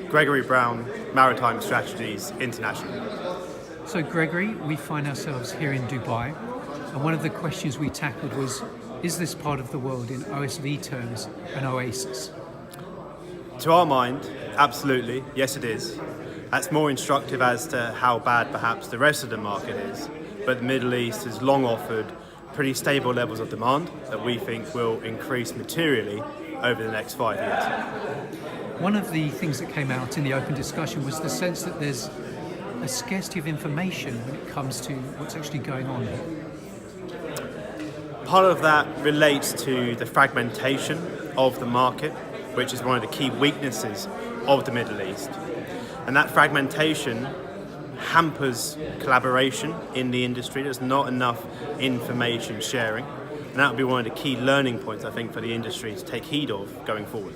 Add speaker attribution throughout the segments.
Speaker 1: Gregory Brown, Maritime Strategies International.
Speaker 2: So Gregory, we find ourselves here in Dubai, and one of the questions we tackled was, is this part of the world in OSV terms an oasis?
Speaker 1: To our mind, absolutely, yes it is. That's more instructive as to how bad perhaps the rest of the market is, but the Middle East has long offered pretty stable levels of demand that we think will increase materially over the next 5 years.
Speaker 2: One of the things that came out in the open discussion was the sense that there's a scarcity of information when it comes to what's actually going on here.
Speaker 1: Part of that relates to the fragmentation of the market, which is one of the key weaknesses of the Middle East. And that fragmentation hampers collaboration in the industry. There's not enough information sharing. And that would be one of the key learning points, I think, for the industry to take heed of going forward.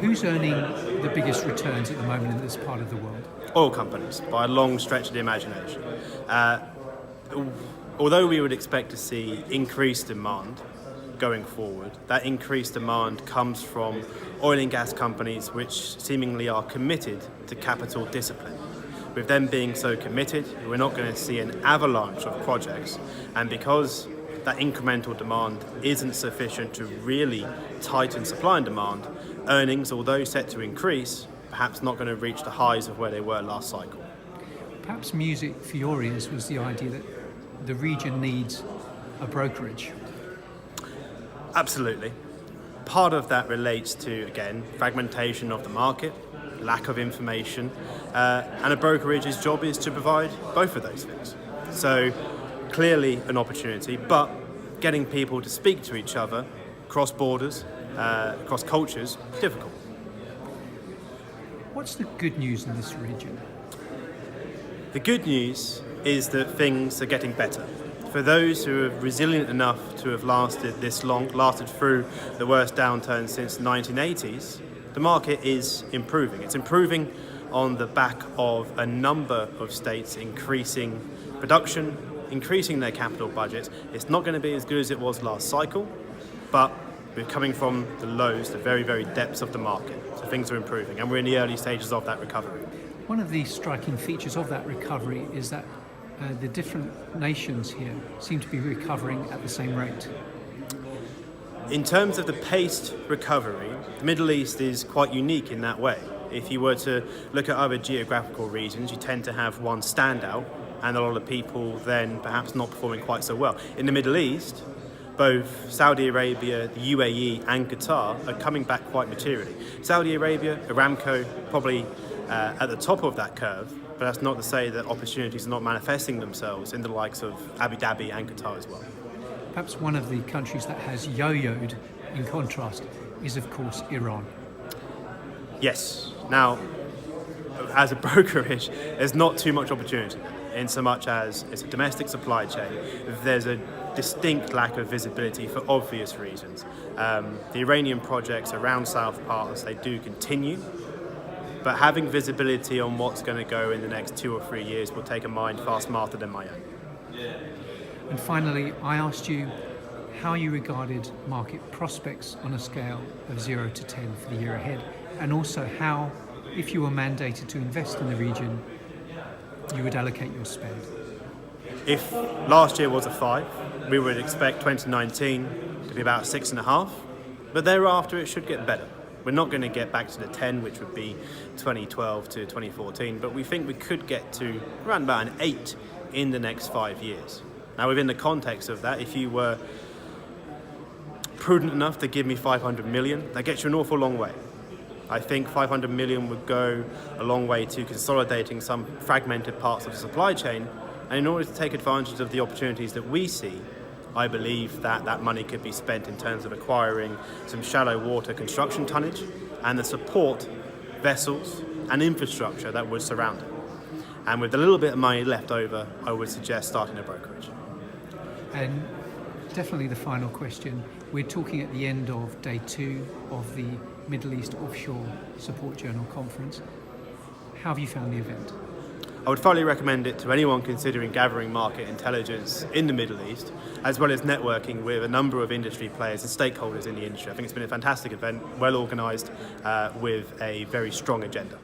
Speaker 2: Who's earning the biggest returns at the moment in this part of the world?
Speaker 1: Oil companies, by a long stretch of the imagination. Although we would expect to see increased demand going forward, that increased demand comes from oil and gas companies which seemingly are committed to capital discipline. With them being so committed, we're not going to see an avalanche of projects, and because that incremental demand isn't sufficient to really tighten supply and demand, earnings, although set to increase, perhaps not going to reach the highs of where they were last cycle.
Speaker 2: Perhaps music for your ears was the idea that the region needs a brokerage.
Speaker 1: Absolutely. Part of that relates to, again, fragmentation of the market, lack of information, and a brokerage's job is to provide both of those things. So clearly an opportunity, but getting people to speak to each other across borders, across cultures, difficult.
Speaker 2: What's the good news in this region?
Speaker 1: The good news is that things are getting better. For those who are resilient enough to have lasted this long, lasted through the worst downturn since the 1980s, the market is improving. It's improving on the back of a number of states increasing production, increasing their capital budgets. It's not going to be as good as it was last cycle, but we're coming from the lows, the very, very depths of the market. So things are improving, and we're in the early stages of that recovery.
Speaker 2: One of the striking features of that recovery is that the different nations here seem to be recovering at the same rate.
Speaker 1: In terms of the paced recovery, the Middle East is quite unique in that way. If you were to look at other geographical regions, you tend to have one standout and a lot of people then perhaps not performing quite so well. In the Middle East, both Saudi Arabia, the UAE and Qatar are coming back quite materially. Saudi Arabia, Aramco, probably at the top of that curve, but that's not to say that opportunities are not manifesting themselves in the likes of Abu Dhabi and Qatar as well.
Speaker 2: Perhaps one of the countries that has yo-yoed in contrast is, of course, Iran.
Speaker 1: Yes. Now, as a brokerage, there's not too much opportunity in so much as it's a domestic supply chain. There's a distinct lack of visibility for obvious reasons. The Iranian projects around South Parts, they do continue, but having visibility on what's going to go in the next 2 or 3 years will take a mind far smarter than my own.
Speaker 2: And finally, I asked you how you regarded market prospects on a scale of 0 to 10 for the year ahead, and also how, if you were mandated to invest in the region, you would allocate your spend.
Speaker 1: If last year was a 5, we would expect 2019 to be about 6.5, but thereafter it should get better. We're not going to get back to the 10, which would be 2012 to 2014, but we think we could get to around about an 8 in the next 5 years. Now, within the context of that, if you were prudent enough to give me 500 million, that gets you an awful long way. I think 500 million would go a long way to consolidating some fragmented parts of the supply chain, and in order to take advantage of the opportunities that we see, I believe that that money could be spent in terms of acquiring some shallow water construction tonnage and the support vessels and infrastructure that would surround it. And with a little bit of money left over, I would suggest starting a brokerage.
Speaker 2: And definitely the final question. We're talking at the end of day 2 of the Middle East Offshore Support Journal Conference. How have you found the event?
Speaker 1: I would thoroughly recommend it to anyone considering gathering market intelligence in the Middle East, as well as networking with a number of industry players and stakeholders in the industry. I think it's been a fantastic event, well organised, with a very strong agenda.